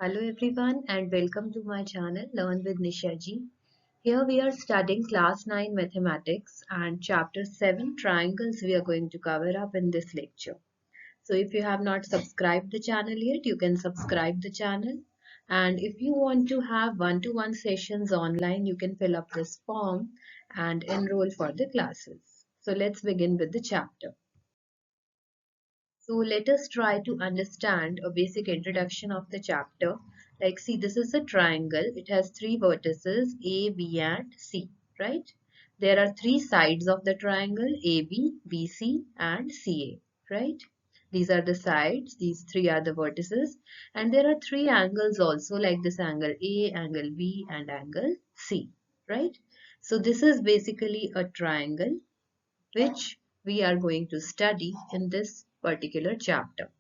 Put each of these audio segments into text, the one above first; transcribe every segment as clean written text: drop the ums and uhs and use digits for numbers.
Hello everyone and welcome to my channel Learn with Nisha ji. Here we are studying class 9 mathematics and chapter 7 triangles we are going to cover up in this lecture. So if you have not subscribed the channel yet, you can subscribe the channel. And if you want to have one-to-one sessions online, you can fill up this form and enroll for the classes. So let's begin with the chapter. So let us try to understand a basic introduction of the chapter. Like see, this is a triangle. It has three vertices A, B and C, right? There are three sides of the triangle AB, BC and CA, right? These are the sides, these three are the vertices, and there are three angles also like this angle A, angle B and angle C, right? So this is basically a triangle which we are going to study in this particular chapter.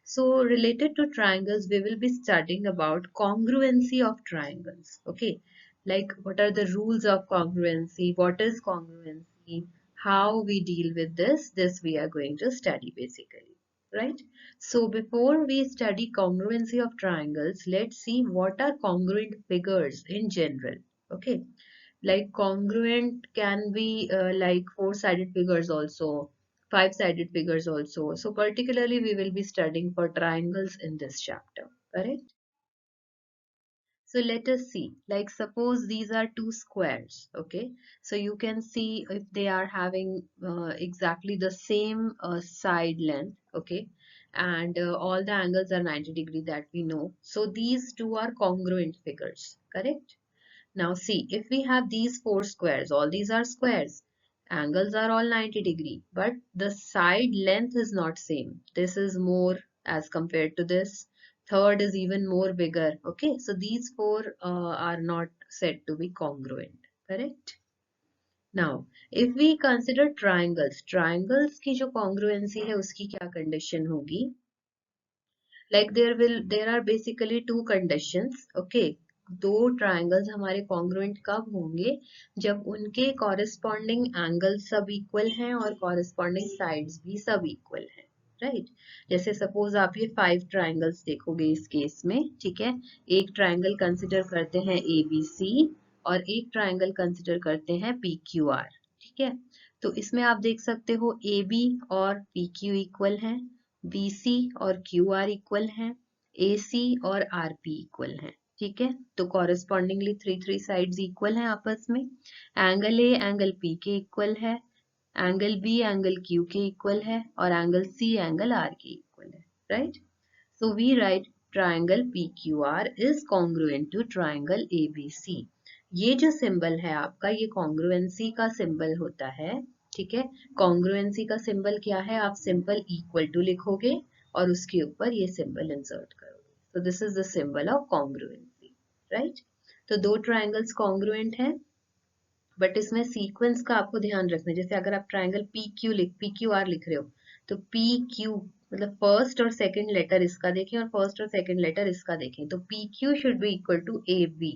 So related to triangles, we will be studying about congruency of triangles. Okay, like what are the rules of congruency, what is congruency, how we deal with this we are going to study basically, right? So before we study congruency of triangles, let's see what are congruent figures in general. Okay, like congruent can be like four-sided figures also, five-sided figures also. So particularly we will be studying for triangles in this chapter, correct? So let us see, like suppose these are two squares, okay? So you can see if they are having exactly the same side length, okay? And all the angles are 90 degree that we know. So these two are congruent figures, correct? Now see, if we have these four squares, all these are squares, angles are all 90 degree, but the side length is not same. This is more as compared to this. Third is even more bigger. Okay, so these four are not said to be congruent, correct? Now, if we consider triangles, triangles की जो congruency है उसकी क्या condition होगी? Like there are basically two conditions. Okay, दो triangles हमारे congruent कब होंगे जब उनके corresponding angles सब equal हैं और corresponding sides भी सब equal हैं, right? जैसे suppose आप ये 5 triangles देखोगे इस केस में, ठीक है? एक triangle consider करते हैं ABC और एक triangle consider करते हैं PQR, ठीक है? तो इसमें आप देख सकते हो AB और PQ equal हैं, BC और QR इक्वल हैं, AC और RP इक्वल हैं, ठीक है? तो correspondingly three three sides equal हैं आपस में. एंगल ए एंगल P के इक्वल है, एंगल B एंगल Q के इक्वल है और एंगल C एंगल R के इक्वल है, right? So we write triangle PQR is congruent to triangle ABC. ये जो सिंबल है आपका, ये कॉन्ग्रुएंसी का सिंबल होता है, ठीक है? कॉन्ग्रुएंसी का सिंबल क्या है? आप सिंपल इक्वल टू लिखोगे और उसके ऊपर ये सिंबल इंसर्ट करोगे. तो this is the symbol of congruency, right? तो दो ट्राइंगल्स कॉन्ग्रुएंट हैं, बट इसमें सीक्वेंस का आपको ध्यान रखना है. जैसे अगर आप ट्राइंगल PQR लिख रहे हो तो PQ मतलब फर्स्ट और सेकंड लेटर इसका देखें और फर्स्ट और सेकंड लेटर इसका देखें. तो PQ should be equal to AB.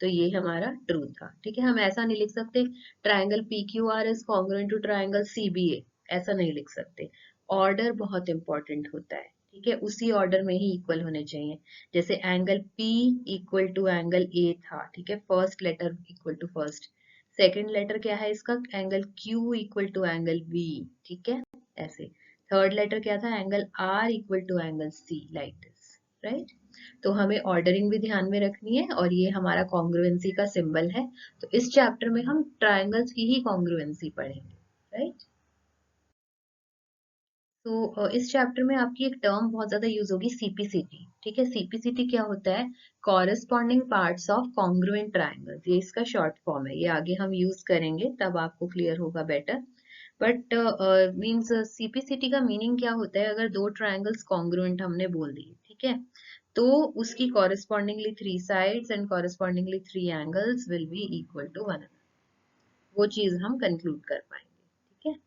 तो ये हमारा ट्रूथ था, ठीक है? हम ऐसा नहीं लिख सकते triangle PQR is congruent to triangle CBA, ऐसा नहीं लिख सकते. ऑर्डर बहुत इंपॉर्टेंट होता है, ठीक है? उसी ऑर्डर में ही इक्वल होने चाहिए. जैसे angle P equal to angle A था, ठीक है? First letter equal to first, second letter क्या है इसका? Angle Q equal to angle B, ठीक है? ऐसे. थर्ड लेटर क्या था? Angle R equal to angle C, like this, right? तो हमें ऑर्डरिंग भी ध्यान में रखनी है और ये हमारा कॉन्ग्रुएंसी का सिंबल है. तो इस चैप्टर में हम ट्राइंगल्स की ही कॉन्ग्रुएंसी पढ़ेंगे, राइट? तो इस चैप्टर में आपकी एक टर्म बहुत ज्यादा यूज होगी, CPCT, ठीक है? CPCT क्या होता है? Corresponding parts of congruent triangles. ये इसका शॉर्ट फॉर्म है, ये आगे हम यूज करेंगे तब आपको क्लियर होगा बेटर. बट मीन्स CPCT का मीनिंग क्या होता है? अगर दो ट्राइंगल्स कॉन्ग्रुएंट हमने बोल दिए, ठीक है, तो उसकी correspondingly three sides and correspondingly three angles will be equal to one another. वो चीज हम कंक्लूड कर पाएंगे, ठीक है?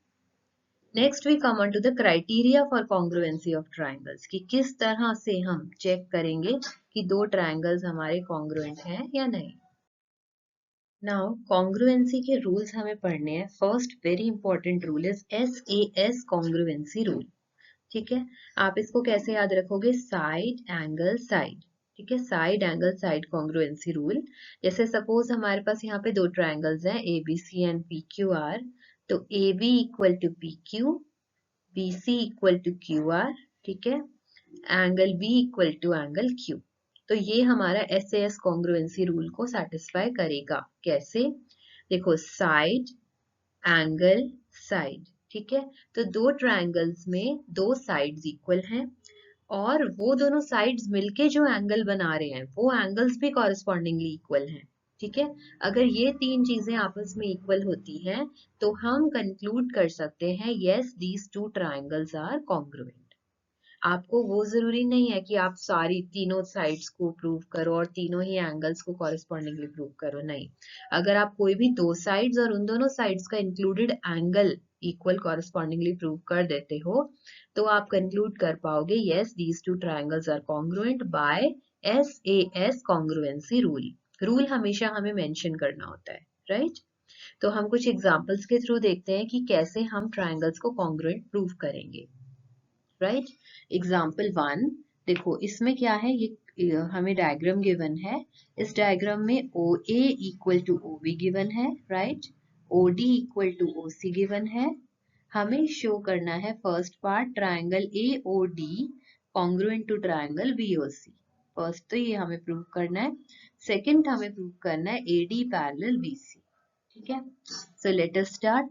Next we come on to the criteria for congruency of triangles, कि किस तरह से हम चेक करेंगे कि दो ट्राइंगल्स हमारे कॉन्ग्रुएंट हैं या नहीं. नाउ कॉन्ग्रुएंसी के रूल्स हमें पढ़ने हैं. First very important rule is SAS congruency rule, ठीक है? आप इसको कैसे याद रखोगे? साइड एंगल साइड, ठीक है, side angle side congruency rule. जैसे सपोज हमारे पास यहाँ पे दो ट्राइंगल्स हैं A B C and P Q R, तो A B equal to P Q, B C equal to Q R, ठीक है, angle B equal to angle Q. तो ये हमारा S A S congruency rule को satisfy करेगा। कैसे? देखो, साइड एंगल साइड, ठीक है, तो दो ट्रायंगल्स में दो साइड्स इक्वल हैं और वो दोनों साइड्स मिलके जो एंगल बना रहे हैं वो एंगल्स भी कॉरेस्पॉन्डिंगली इक्वल हैं। ठीक है, अगर ये तीन चीजें आपस में इक्वल होती हैं तो हम कंक्लूड कर सकते हैं yes these two triangles are congruent. आपको वो जरूरी नहीं है कि आप सारी तीनों साइड्स को प्रूव करो और तीनों ही एंगल्स को कॉरेस्पॉन्डिंगली प्रूव करो, नहीं। अगर आप कोई भी दो साइड्स और उन दोनों साइड्स का included angle equal correspondingly prove कर देते हो तो आप कंक्लूड कर पाओगे yes these two triangles are congruent by SAS congruency rule. Rule हमेशा हमें मेंशन करना होता है, राइट? तो हम कुछ एग्जांपल्स के थ्रू देखते हैं कि कैसे हम ट्रायंगल्स को कॉन्ग्रुएंट प्रूव करेंगे, राइट? एग्जाम्पल 1 देखो, इसमें क्या है, ये हमें डायग्राम गिवन है। इस डायग्राम में O A equal to O B given है, right? O D equal to O C given है। हमें शो करना है first part triangle A O D congruent to triangle B O C. First तो ये हमें प्रूव करना है। सेकंड हमें प्रूव करना है A D parallel B C. ठीक है, so let us start.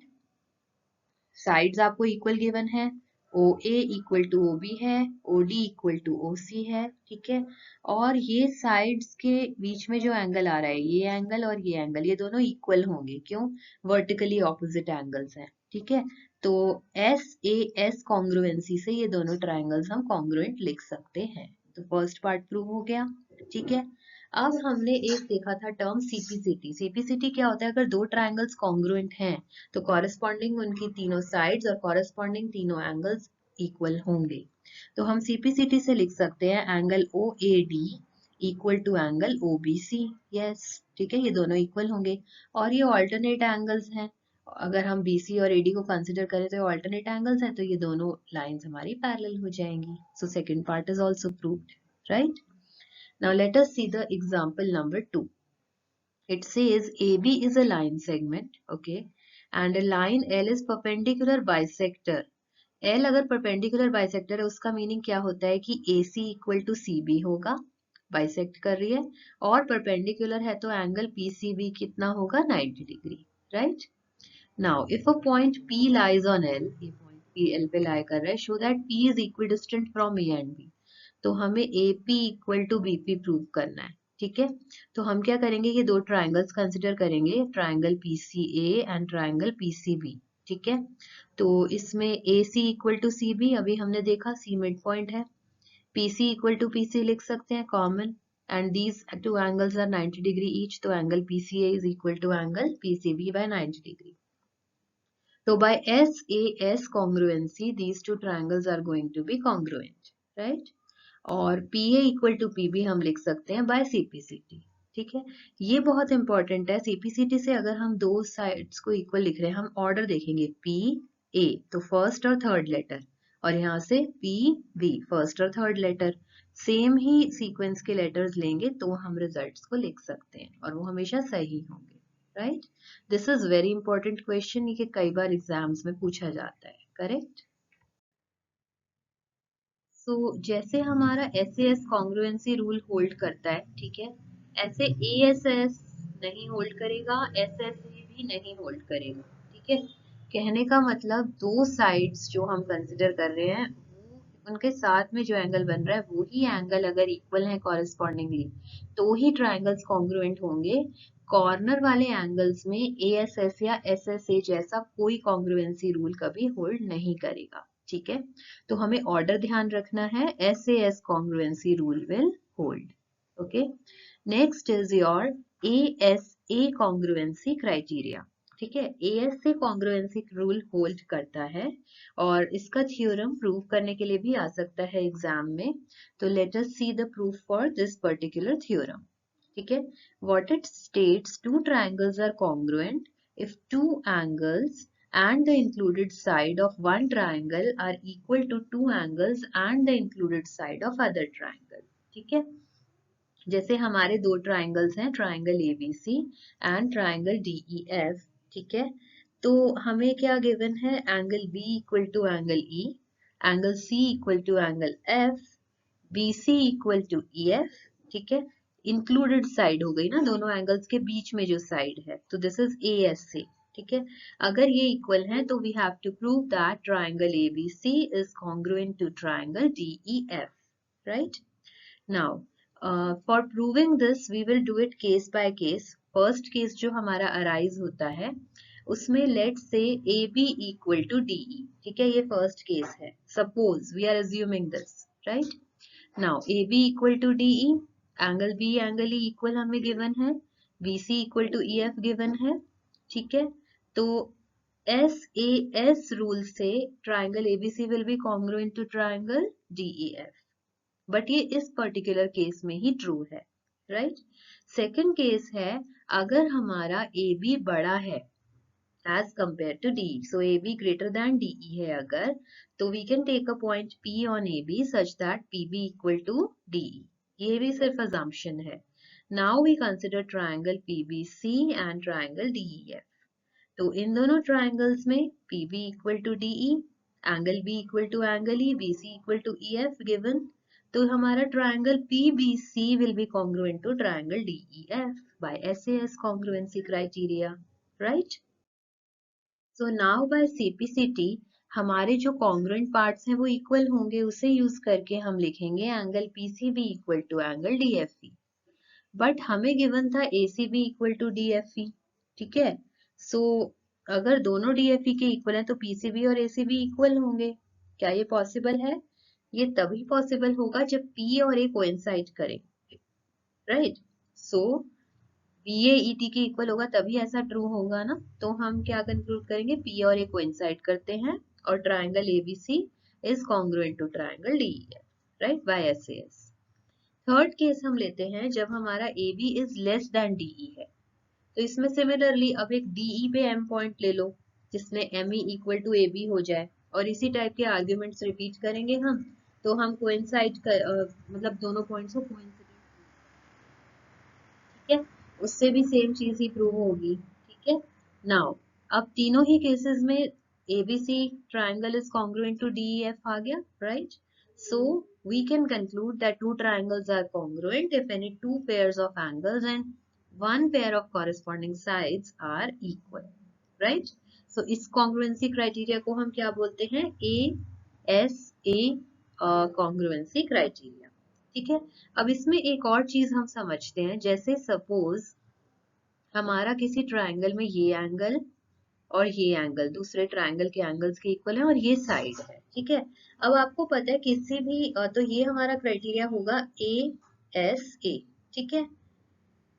Sides आपको इक्वल गिवन है, O A equal to O B है, O D equal to O C है, ठीक है। और ये साइड्स के बीच में जो एंगल आ रहा है, ये एंगल और ये एंगल, ये दोनों इक्वल होंगे। क्यों? वर्टिकली ऑपोजिट एंगल्स हैं, ठीक है। तो SAS कॉन्ग्रुएंसी से ये दोनों ट्राइंगल्स हम कॉन्ग्रुएंट लिख सकते हैं। तो फर्स्ट पार्ट प्रूव हो गया, ठीक है। अब हमने एक देखा था टर्म सीपीसीटी। सीपीसीटी क्या होता है? अगर दो ट्राइंगल्स कॉन्ग्रुएंट हैं तो कॉरेस्पॉन्डिंग उनकी तीनों साइड्स और कॉरेस्पॉन्डिंग तीनों एंगल्स इक्वल होंगे। तो हम सीपीसीटी से लिख सकते हैं angle O A D equal to angle O B C. Yes, ठीक है, ये दोनों इक्वल होंगे और ये ऑल्टरनेट एंगल्स हैं। अगर हम BC और AD को कंसिडर करें तो ऑल्टरनेट एंगल्स हैं, तो ये दोनों लाइंस हमारी पैरेलल हो जाएंगी। So second part is also proved, right? Now let us see the example number 2. It says AB is a line segment, okay, and a line L is perpendicular bisector. L अगर perpendicular bisector है उसका meaning क्या होता है कि AC equal to CB होगा, bisect कर रही है, और perpendicular है तो एंगल PCB कितना होगा? 90 degree, right? Now if a point P lies on L, ये point P L पे lie कर रहा है, show that P is equidistant from A and B. तो हमें AP equal to BP prove करना है, ठीक है। तो हम क्या करेंगे, ये दो ट्राइंगल्स कंसिडर करेंगे, triangle PCA and triangle PCB, ठीक है। तो इसमें AC इक्वल टू CB अभी हमने देखा, C मिड पॉइंट है, PC इक्वल टू PC लिख सकते हैं common, and these two angles are 90 degree each, तो angle PCA is equal to angle PCB by 90 degree. तो by SAS congruency these two triangles are going to be congruent, right? और PA equal to PB हम लिख सकते हैं bye CPCT, ठीक है। ये बहुत इंपॉर्टेंट है। CPCT से अगर हम दो साइड्स को इक्वल लिख रहे हैं, हम ऑर्डर देखेंगे PA तो फर्स्ट और थर्ड लेटर, और यहाँ से PB फर्स्ट और थर्ड लेटर, सेम ही सीक्वेंस के लेटर्स लेंगे तो हम रिजल्ट्स को लिख सकते हैं और वो हमेशा सही होंगे, right? This is very important question, ये कई बार एग्जाम्स में पूछा जाता है, करेक्ट? तो जैसे हमारा SAS कॉन्ग्रुएंसी रूल होल्ड करता है, ठीक है, ऐसे ASS नहीं होल्ड करेगा, SSA भी नहीं होल्ड करेगा, ठीक है। कहने का मतलब दो साइड्स जो हम कंसिडर कर रहे हैं वो उनके साथ में जो एंगल बन रहा है वो ही एंगल अगर इक्वल है कॉरेस्पॉन्डिंगली तो ही ट्राइंगल्स कॉन्ग्रुएंट होंगे। कॉर्नर वाले एंगल्स में ASS या SSA जैसा कोई कॉन्ग्रुएंसी रूल कभी होल्ड नहीं करेगा, ठीक है। तो हमें ऑर्डर ध्यान रखना है, SAS congruency rule will hold, okay? Next is your ASA congruency criteria, ठीक है। ASA congruency rule hold करता है और इसका थ्योरम प्रूव करने के लिए भी आ सकता है एग्जाम में। तो let us see the proof for this particular theorem, ठीक है। What it states, two triangles are congruent if two angles and the included side of one triangle are equal to two angles and the included side of other triangle, ठीक है। जैसे हमारे दो triangles हैं, triangle ABC and triangle DEF, ठीक है। तो हमें क्या गिवन है, angle B equal to angle E, angle C equal to angle F, BC equal to EF, ठीक है। इंक्लूडेड साइड हो गई ना, दोनों एंगल्स के बीच में जो साइड है, तो दिस इज ASA, ठीक है। अगर ये इक्वल है तो we have to prove that triangle ABC is congruent to triangle DEF, right? Now, for proving this, we will do it case by case. First case जो हमारा arise होता है, उसमें let's say AB equal to DE, ठीक है, ये first case है. Suppose we are assuming this, right? Now, AB equal to DE, angle B, angle E equal हमें given है, BC equal to EF given है, ठीक है. तो SAS rule से triangle ABC will be congruent to triangle DEF. But ये इस particular case में ही ट्रू है, राइट। सेकंड केस है, अगर हमारा AB बड़ा है as compare to DE, so AB greater than DE है अगर, तो we can take a point P on AB such that PB equal to DE, ये भी सिर्फ अजम्पशन है। Now we consider triangle PBC and triangle DEF। तो इन दोनों ट्राइंगल्स में PB equal to DE, angle B equal to angle E, BC equal to EF given, तो हमारा triangle PBC will be congruent to triangle DEF by SAS congruency criteria, right? So now by CPCT हमारे जो congruent parts हैं वो equal होंगे, उसे use करके हम लिखेंगे angle PCB equal to angle DFE। But हमें गिवन था ACB equal to DFE, ठीक है। सो अगर दोनों DFE के इक्वल हैं तो PCB और ACB इक्वल होंगे। क्या ये पॉसिबल है? ये तभी पॉसिबल होगा जब P और A कोइंसाइड करें, राइट। सो BAET के इक्वल होगा तभी ऐसा ट्रू होगा ना। तो हम क्या कंक्लूड करेंगे, P और A कोइंसाइड करते हैं और triangle ABC is congruent to triangle DEF, right, by SAS। Third case हम लेते हैं जब हमारा AB is less than DE है। तो इसमें सिमिलरली अब एक DE पे M पॉइंट ले लो जिसमें ME इक्वल टू AB हो जाए, और इसी टाइप के आर्ग्यूमेंट्स रिपीट करेंगे हम, तो हम कोइंसाइड कर मतलब दोनों पॉइंट्स को कोइंसिडेंट, ठीक है, उससे भी सेम चीज ही प्रूव होगी, ठीक है। नाउ अब तीनों ही केसेस में ABC triangle is congruent to DEF आ गया, right. So we can conclude that two triangles are congruent if any two pairs of angles and one pair of corresponding sides are equal, right? So इस congruency criteria को हम क्या बोलते हैं, ASA congruency criteria, ठीक है। अब इसमें एक और चीज हम समझते हैं, जैसे सपोज हमारा किसी ट्राइंगल में ये एंगल और ये एंगल दूसरे ट्राइंगल के एंगल्स के इक्वल है और ये साइड है, ठीक है। अब आपको पता है किसी भी तो ये हमारा क्राइटेरिया होगा ASA, ठीक है,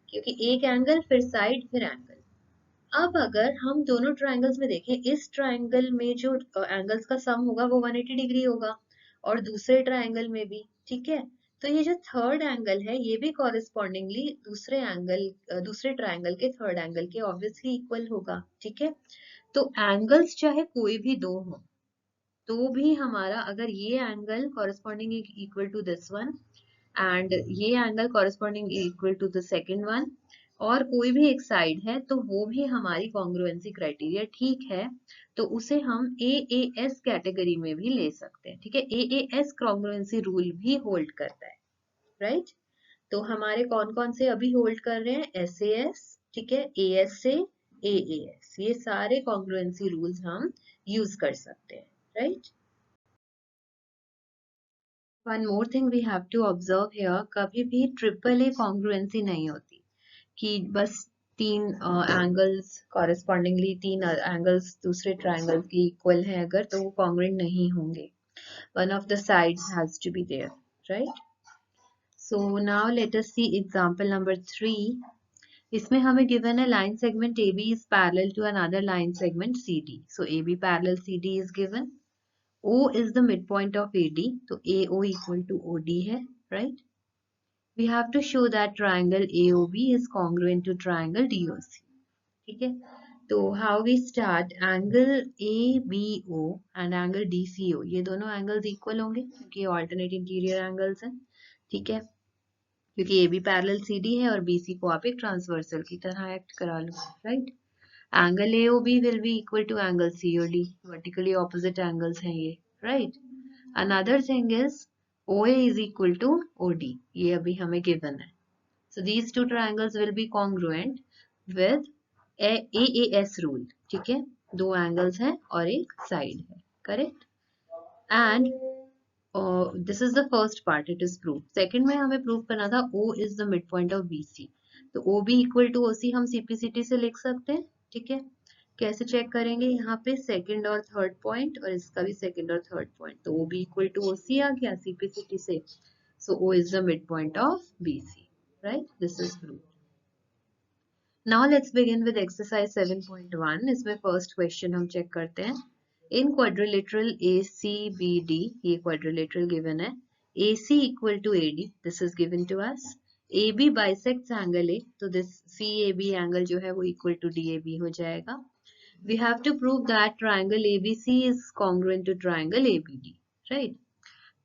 क्योंकि एक एंगल फिर साइड फिर एंगल। अब अगर हम दोनों ट्राइंगल्स में देखें, इस ट्राइंगल में जो एंगल्स का सम होगा वो 180 डिग्री होगा और दूसरे ट्राइंगल में भी, ठीक है। तो ये जो थर्ड एंगल है ये भी कॉरेस्पॉन्डिंगली दूसरे ट्राइंगल के थर्ड एंगल के ऑब्वियसली इक्वल होगा, ठीक है। तो एंगल्स चाहे कोई भी दो हो तो भी हमारा अगर ये angle corresponding equal to this one and ये angle corresponding equal to the second one और कोई भी एक साइड है तो वो भी हमारी कॉन्ग्रुएंसी क्राइटेरिया ठीक है, तो उसे हम AAS कैटेगरी में भी ले सकते हैं, ठीक है। AAS कॉन्ग्रुएंसी रूल भी होल्ड करता है, राइट। तो हमारे कौन कौन से अभी होल्ड कर रहे हैं, SAS, ठीक है, ASA, AAS, ये सारे कॉन्ग्रुएंसी रूल्स हम यूज कर सकते हैं, right. One more thing we have to observe here, कभी भी AAA कॉन्ग्रुएंसी नहीं होती कि बस तीन एंगल्स कॉरेस्पॉन्डिंगली तीन एंगल्स दूसरे ट्राइंगल के इक्वल हैं अगर, तो वो कॉन्ग्रुएंट नहीं होंगे, one of the sides has to be there, right. So now let us see example number 3। इसमें हमें गिवन है line segment AB is parallel to another line segment CD. So AB parallel CD is given. O is the midpoint of AD. तो AO equal to OD है, right? We have to show that triangle AOB is congruent to triangle DOC. ठीक है? तो how we start, angle ABO and angle DCO, ये दोनों angles equal होंगे क्योंकि alternate interior angles हैं, ठीक है? क्योंकि A B parallel C D है और बी सी को आप एक ट्रांसवर्सल की तरह एक्ट करा लो, right. Angle A O B will be equal to angle C O D, vertically opposite angles हैं ये, right. Another thing is O A is equal to O D, ये अभी हमें गिवन है। So these two triangles will be congruent with AAS rule, ठीक है, दो एंगल्स हैं और एक साइड है, correct. And this is the first part, it is proof. Second में हमें प्रूफ करना था O is the mid point of BC, तो OB इक्वल टू OC हम CPCT से लिख सकते हैं, ठीक है। कैसे चेक करेंगे, यहाँ पे सेकंड और थर्ड पॉइंट और इसका भी सेकंड और थर्ड पॉइंट, तो OB इक्वल टू OC आ गया CPCT से, so O is the midpoint of BC, right? This is proved. Now let's begin with exercise 7.1. इसमें first question हम check करते हैं. In quadrilateral ACBD, ये quadrilateral given है, AC equal to AD, this is given to us. AB bisects angle A, तो this CAB angle जो है वो equal to DAB हो जाएगा. We have to prove that triangle ABC is congruent to triangle ABD, right?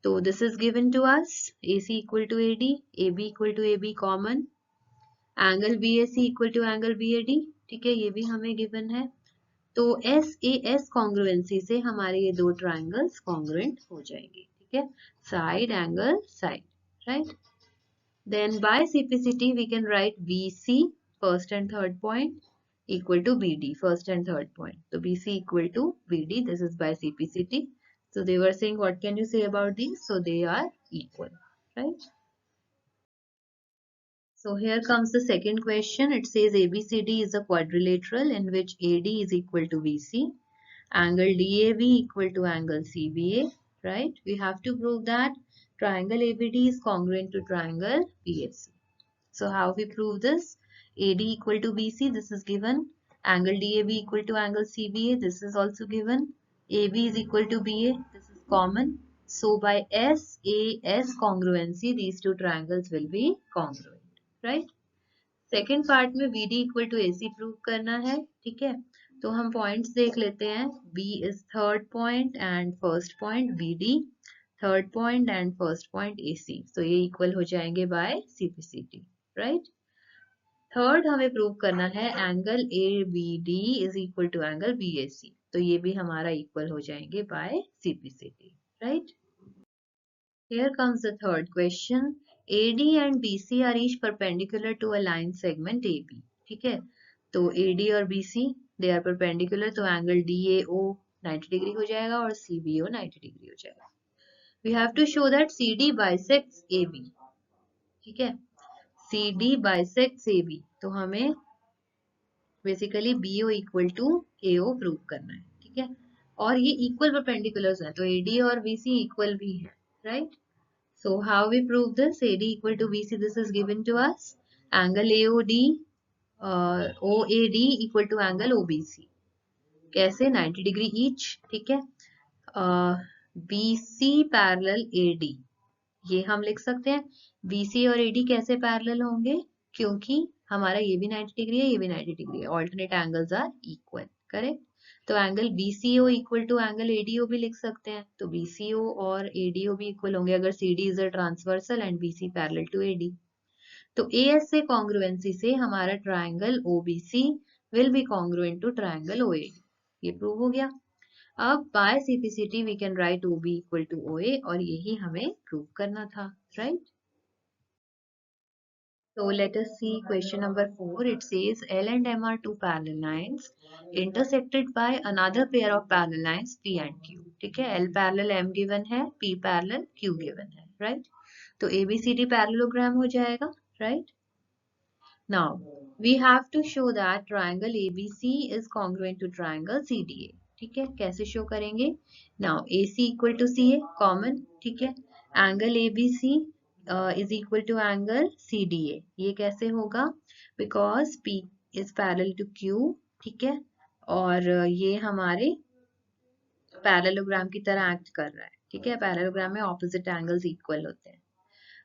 तो this is given to us, AC equal to AD, AB equal to AB common, angle BAC equal to angle BAD, ठीक है, ये भी हमें गिवन है। तो SAS congruency से हमारे ये दो ट्राइंगल्स कॉन्ग्रुएंट हो जाएंगे, ठीक है, side angle side, right. Then by CPCT we can write BC first and third point equal to BD first and third point, so BC equal to BD, this is by CPCT. So they were saying, what can you say about these? So they are equal, right? So here comes the second question. It says ABCD is a quadrilateral in which AD is equal to BC, angle DAB equal to angle CBA, right? We have to prove that triangle ABD is congruent to triangle PAC. So how we prove this? AD equal to BC, this is given. Angle DAB equal to angle CBA, this is also given. AB is equal to BA, this is common. So by SAS congruency, these two triangles will be congruent, right? Second part में BD equal to AC prove करना है, ठीक है। तो हम points देख लेते हैं, B is third point and first point, BD third point and first point AC, तो ये इक्वल हो जाएंगे बाय CPCT, राइट। थर्ड हमें प्रूव करना है angle ABD is equal to angle BAC, तो ये भी हमारा इक्वल हो जाएंगे by CPCT, right. Here comes the third question. AD and BC are each perpendicular to a line segment AB. ठीक है, तो AD और BC they are perpendicular, तो एंगल DAO 90 डिग्री हो जाएगा और CBO 90 डिग्री हो जाएगा. We have to show that CD bisects AB. ठीक है, CD bisects AB, तो हमें basically BO equal to AO prove करना है, ठीक है, और ये इक्वल परपेंडिकुलर्स है, तो AD और BC इक्वल भी है, right. So how we prove this? AD equal to BC, this is given to us. Angle AOD, OAD equal to angle OBC. कैसे? 90 डिग्री each, ठीक है। BC पैरेलल AD, ये हम लिख सकते हैं। BC और AD कैसे पैरेलल होंगे? क्योंकि हमारा ये भी 90 डिग्री है, ये भी 90 डिग्री है, alternate angles are equal, correct. तो angle BCO equal to angle ADO भी लिख सकते हैं, तो BCO और ADO भी इक्वल होंगे अगर CD is a transversal and BC parallel to AD। तो AS से कॉन्ग्रुएंसी से हमारा triangle OBC will be congruent to triangle OAD, ये प्रूव हो गया। अब by CPCT we can write OB equal to OA, और यही हमें प्रूव करना था, right. So let us see question number 4. It says L and M are two parallel lines intersected by another pair of parallel lines P and Q. ठीक है, L parallel M given है, P parallel Q given है, right? तो ABCD parallelogram हो जाएगा, right? Now we have to show that triangle ABC is congruent to triangle CDA. ठीक है, कैसे शो करेंगे? Now AC equal to CA common, ठीक है, angle ABC is equal to angle CDA, ये कैसे होगा? Because P is parallel to Q, ठीक है, और ये हमारे पैरेललोग्राम की तरह एक्ट कर रहा है, ठीक है, पैरेललोग्राम में ऑपोजिट एंगल्स इक्वल होते हैं।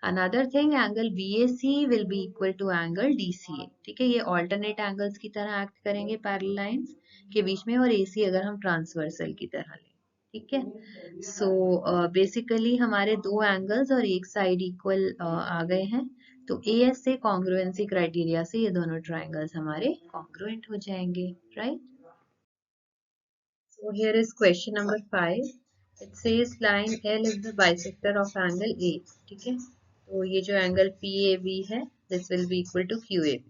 Another thing, angle BAC will be equal to angle DCA, ठीक है, ये ऑल्टरनेट एंगल्स की तरह एक्ट करेंगे पैरेलल लाइंस के बीच में, और AC अगर हम ट्रांसवर्सल की तरह लें, ठीक है। सो बेसिकली हमारे दो एंगल्स और एक साइड इक्वल आ गए हैं, तो एएस से कॉन्ग्रुएंसी क्राइटेरिया से ये दोनों ट्राइंगल्स हमारे कॉन्ग्रुएंट हो जाएंगे, right. So here is question number 5. It says line L is the bisector of angle A. ठीक है, तो ये जो एंगल PAB है, this will be equal to QAB,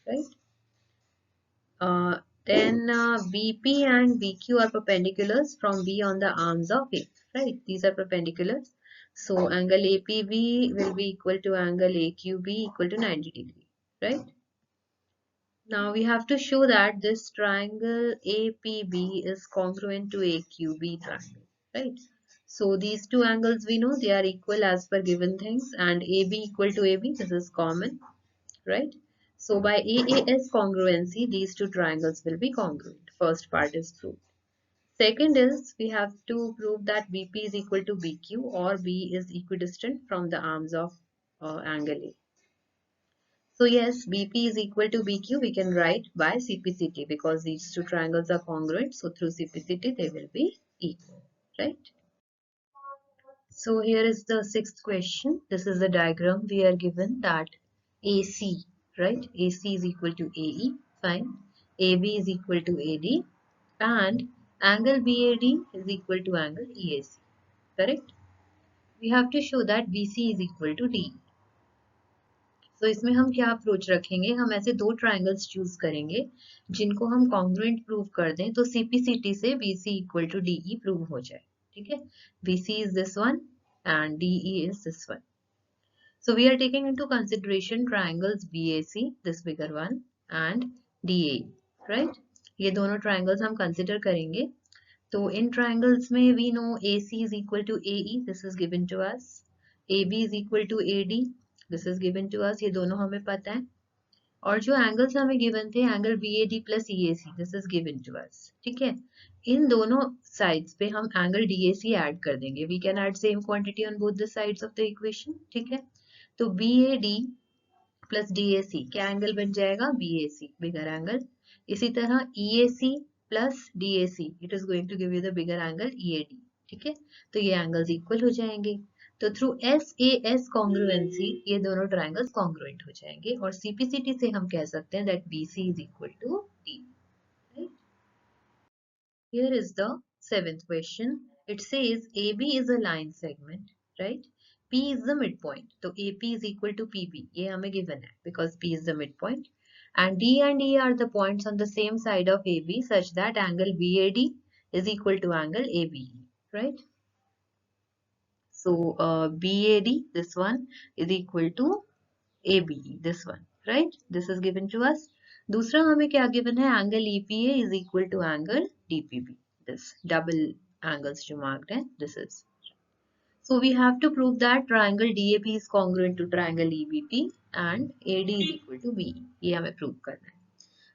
right? Then BP and BQ are perpendiculars from B on the arms of A, right? These are perpendiculars. So angle APB will be equal to angle AQB equal to 90 degree, right? Now we have to show that this triangle APB is congruent to AQB triangle, right? So these two angles we know they are equal as per given things, and AB equal to AB, this is common, right? So by AAS congruency, these two triangles will be congruent. First part is proved. Second is we have to prove that BP is equal to BQ or B is equidistant from the arms of angle A. So yes, BP is equal to BQ we can write by CPCT because these two triangles are congruent. So through CPCT they will be equal, right? So here is the sixth question. This is the diagram. We are given that AC, right? AC is equal to AE, fine. AB is equal to AD and angle BAD is equal to angle EAC, correct? We have to show that BC is equal to DE. तो इसमें हम क्या approach रखेंगे, हम ऐसे दो triangles choose करेंगे जिनको हम कॉन्ग्रुएंट प्रूव कर दें, तो सीपीसीटी से BC equal to DE prove हो जाए, ठीक है। BC is this one and DE is this one. So we are taking into consideration triangles BAC, this bigger one, and DAE, right? ये दोनों triangles हम consider करेंगे। तो इन triangles में we know AC is equal to AE, this is given to us. AB is equal to AD, this is given to us. ये दोनों हमें पता है। और जो एंगल्स हमें गिवन थे, angle BAD plus EAC, this is given to us, ठीक है। इन दोनों साइड्स पे हम एंगल DAC ऐड कर देंगे। We can add same quantity on both the sides of the equation, ठीक है। तो BAD प्लस DAC क्या एंगल बन जाएगा, BAC, बिगर एंगल। इसी तरह EAC plus DAC, it is going to give you the bigger angle EAD, ठीक है। तो ये एंगल्स इक्वल हो जाएंगे। तो थ्रू SAS कॉन्ग्रुएंसी ये दोनों ट्राइंगल्स कॉन्ग्रुएंट हो जाएंगे और CPCT से हम कह सकते हैं that BC is equal to D. Right? Here is the seventh question. It says AB is a line segment, right? P is the midpoint. तो AP is equal to PB. ये हमें given है because P is the midpoint. And D and E are the points on the same side of AB such that angle BAD is equal to angle ABE, right? So BAD, this one, is equal to ABE, this one, right? This is given to us. दूसरा हमें क्या given है, angle EPA is equal to angle DPB. This double angles जो marked है, this is. So we have to prove that triangle DAP is congruent to triangle EBP and AD is equal to BE. ये हमें prove करना है।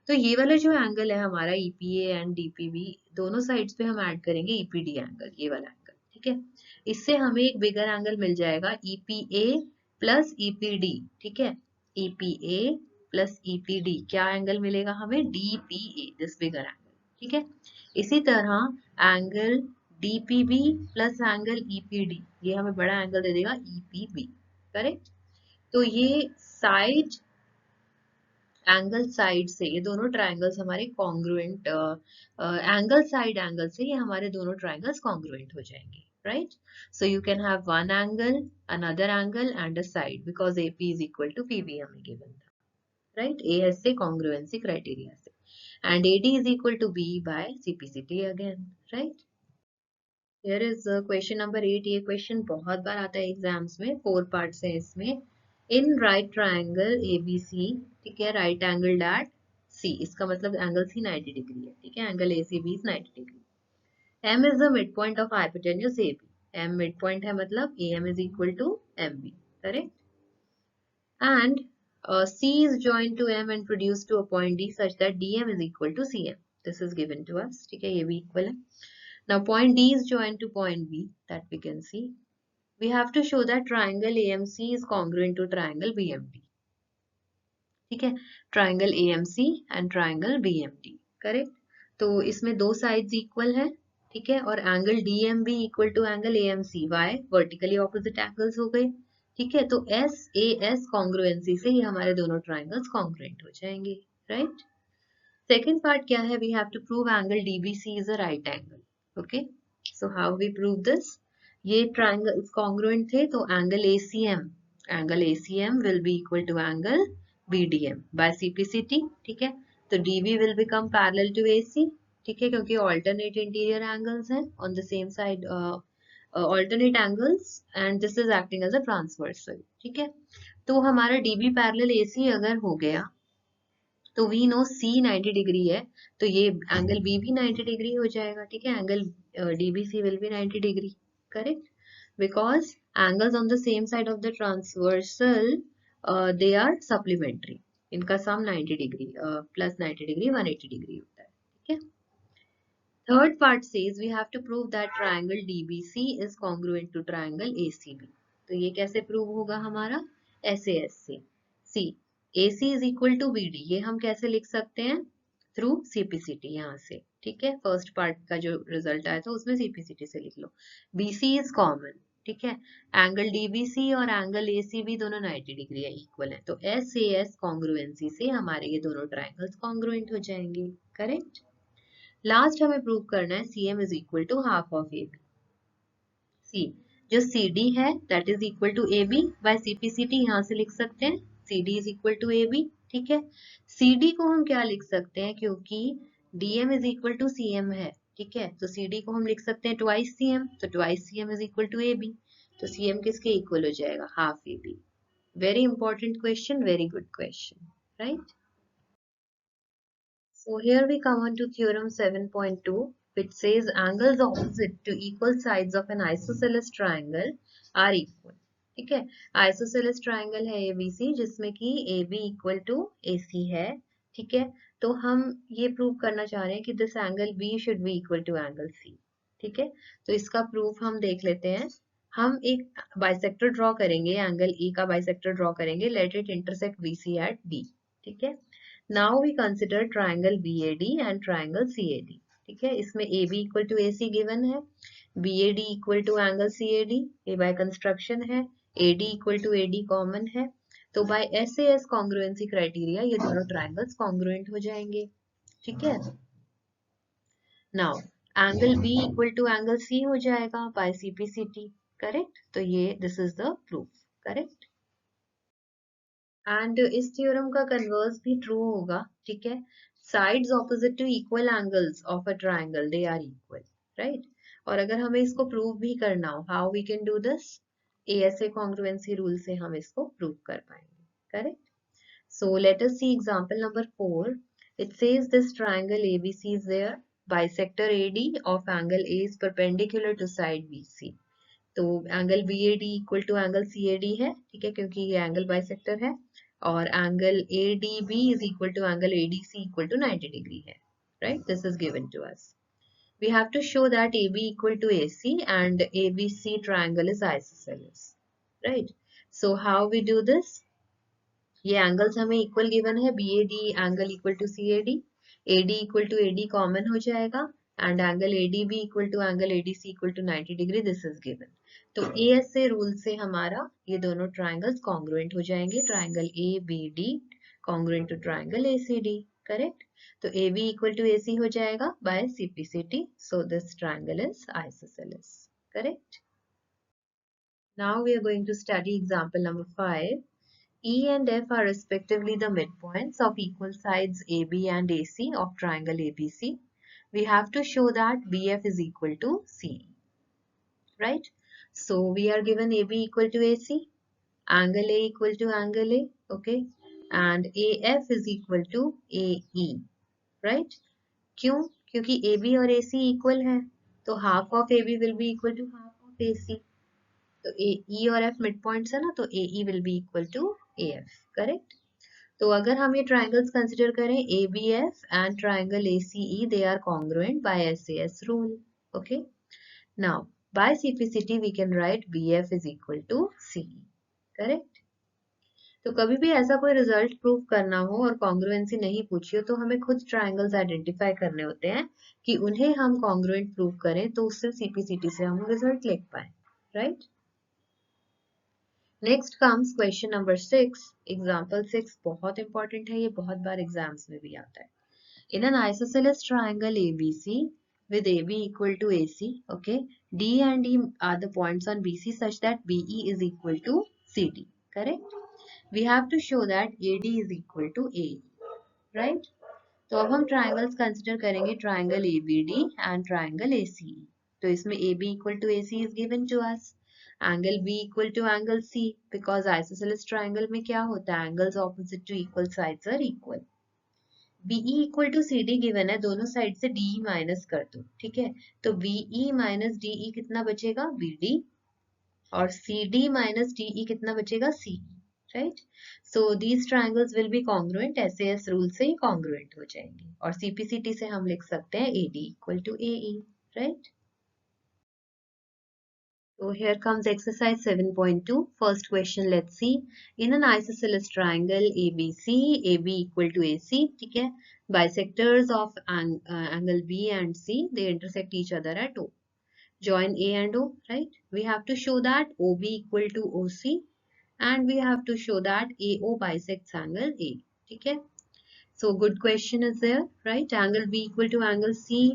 तो ये वाला जो एंगल है हमारा EPA एंड DPB, दोनों साइड्स पे हम ऐड करेंगे EPD एंगल, ये वाला एंगल, ठीक है। इससे हमें एक बिगर एंगल मिल जाएगा EPA प्लस EPD, ठीक है। EPA प्लस EPD क्या एंगल मिलेगा हमें, DPA, दिस बिगर एंगल, ठीक है। इसी तरह angle DPB plus angle EPD, ये हमें बड़ा एंगल दे देगा EPB, करेक्ट। तो ये साइड एंगल साइड से ये दोनों ट्राइंगल्स हमारे कॉन्ग्रुएंट, एंगल साइड एंगल से ये हमारे दोनों ट्राइंगल्स कॉन्ग्रुएंट हो जाएंगे, राइट। So you can have one angle, another angle and a side because AP is equal to PB हमें गिवन था, राइट। AS से कॉन्ग्रुएंसी क्राइटेरिया से and AD is equal to BE by CPCT again, right. Here is question number 8. ये question बहुत बार आता है exams में, 4 parts है इसमें। इन राइट ट्राइंगल ABC, ठीक है, राइट एंगल एट C, इसका मतलब एंगल C 90 डिग्री है, ठीक है, angle ACB is 90 degree. M is the midpoint of hypotenuse AB. M midpoint है मतलब AM is equal to MB, correct? And C is joined to M and produced to a point D such that DM is equal to CM. This is given to us, ठीक है, ये भी equal है। Now point D is joined to point B, that we can see. We have to show that triangle AMC is congruent to triangle BMD. ठीक है, triangle AMC and triangle BMD, correct. तो इसमें दो sides equal है, ठीक है, और angle DMB equal to angle AMC, why vertically opposite angles हो गए, ठीक है। तो SAS कॉन्ग्रुएंसी से ही हमारे दोनों ट्राइंगल्स कॉन्ग्रुएंट हो जाएंगे, राइट। सेकेंड पार्ट क्या है, we have to prove angle DBC is a right angle, okay. So how we prove this, ये ट्राइंगल्स कॉन्ग्रुएंट थे तो angle ACM will be equal to angle BDM by CPCT, ठीक है। तो DB will become parallel to AC, ठीक है, क्योंकि alternate interior angles हैं on the same side, alternate angles, and this is acting as a transversal, ठीक है। तो हमारा DB पैरेलल AC अगर हो गया तो वी नो C 90 डिग्री है, तो ये एंगल B भी 90 डिग्री हो जाएगा, ठीक है। Angle DBC will be 90 degree, correct, because angles on the same side of the transversal they are supplementary, इनका sum 90 degree plus 90 degree 180 degree होता है, ठीक है। Third part says we have to prove that triangle DBC is congruent to triangle ACB. तो ये कैसे prove होगा हमारा, SAS से। C AC is equal to BD, ये हम कैसे लिख सकते हैं, थ्रू CPCT, यहाँ से, ठीक है। फर्स्ट पार्ट का जो रिजल्ट आया था उसमें CPCT से लिख लो। BC is common, ठीक है। एंगल DBC और एंगल ACB दोनों 90 डिग्री है, इक्वल है, तो SAS कॉन्ग्रुएंसी से हमारे ये दोनों ट्राइंगल्स कॉन्ग्रुएंट हो जाएंगे, करेक्ट। लास्ट हमें प्रूव करना है CM is equal to half of AB। See जो CD है that is equal to AB by CPCT, यहाँ से लिख सकते हैं CD is equal to AB, ठीक है। CD को हम क्या लिख सकते हैं, क्योंकि DM is equal to CM है, ठीक है, तो CD को हम लिख सकते हैं ट्वाइस CM, तो twice CM is equal to AB, तो CM किसके इक्वल हो जाएगा, half AB। Very important question, very good question, right. So here we come on to theorem 7.2, which says angles opposite to equal sides of an isosceles triangle are equal. ठीक है, isosceles triangle है ABC जिसमें कि AB equal to AC है, ठीक है। तो हम ये प्रूव करना चाह रहे हैं कि this angle B should be equal to angle C, ठीक है। तो इसका प्रूफ हम देख लेते हैं। हम एक बाइसेक्टर ड्रॉ करेंगे, एंगल E का बाइसेक्टर ड्रॉ करेंगे, let it intersect BC at B, ठीक है। Now we consider triangle BAD and triangle CAD, ठीक है। इसमें AB equal to AC given है, BAD equal to angle CAD, ये by construction है, AD equal to AD common है, तो by SAS congruency criteria ये दोनों triangles congruent हो जाएंगे, ठीक है। Now angle B equal to angle C हो जाएगा by CPCT, correct, तो ये this is the proof, correct। And इस थ्योरम का कन्वर्स भी ट्रू होगा, ठीक है। Sides opposite to equal angles of a triangle they are equal, right. और अगर हमें इसको प्रूव भी करना हो, how we can do this, ASA congruency rule से हम इसको प्रूव कर पाएंगे, correct. So let us see example number 4। It says this triangle ABC is there, bisector AD of angle A is perpendicular to side BC, तो angle BAD equal to angle CAD है, ठीक है, क्योंकि ये angle bisector है, और angle ADB is equal to angle ADC equal to 90 degree है, right. This is given to us. We have to show that AB equal to AC and ABC triangle is isosceles, right? So how we do this? ये angles हमें equal given है, BAD angle equal to CAD, AD equal to AD common हो जाएगा, and angle ADB equal to angle ADC equal to 90 degree, this is given. तो ASA रूल से हमारा ये दोनों ट्राइंगल्स कॉन्ग्रुएंट हो जाएंगे, triangle ABD congruent to triangle ACD, correct. तो AB इक्वल टू AC हो जाएगा by CPCT, so this triangle is isosceles, correct. Now we are going to study example number 5. E and F are respectively the midpoints of equal sides AB and AC of triangle ABC. We have to show that BF is equal to CE, right? So we are given AB equal to AC, angle A equal to angle A, okay? And AF is equal to AE, right? क्यों? क्योंकि AB और AC equal है, तो half of AB will be equal to half of AC. तो E और F mid points है ना, तो AE will be equal to AF, correct. तो अगर हम ये ट्राइंगल्स कंसिडर करें ABF and triangle ACE, they are congruent by SAS rule, okay. Now by CPCT we can write BF is equal to CE, correct. तो कभी भी ऐसा कोई रिजल्ट प्रूव करना हो और कॉन्ग्रुएंसी नहीं पूछी हो तो हमें खुद ट्रायंगल्स आइडेंटिफाई करने होते हैं कि उन्हें हम कॉन्ग्रुएंट प्रूव करें तो उससे सीपीसीटी से हम रिजल्ट लिख पाए, right. Next comes question number 6, example 6 बहुत इंपॉर्टेंट है, ये बहुत बार एग्जाम्स में भी आता है। In an isosceles triangle ABC with AB equal to AC, okay, D and E are the points on BC such that BE is equal to CD, correct? We have to show that AD is equal to AE, right? तो अब हम triangles consider करेंगे, triangle ABD and triangle ACE। तो इसमें AB equal to AC is given to us, angle B equal to angle C, because isosceles triangle में क्या होता है, angles opposite to equal sides are equal. BE equal to CD given है, दोनों side से DE minus कर दो, ठीक है। तो BE माइनस DE कितना बचेगा, BD, और CD minus DE कितना बचेगा, CE, right? So these triangles will be congruent, SAS rule से ही congruent हो जाएंगे, और CPCT से हम लिख सकते हैं AD equal to AE, right? So here comes exercise 7.2. First question, let's see. In an isosceles triangle ABC, AB equal to AC, ठीक है? Bisectors of angle B and C, they intersect each other at O. Join A and O, right? We have to show that OB equal to OC and we have to show that AO bisects angle A, ठीक है? So good question is there, right? Angle B equal to angle C,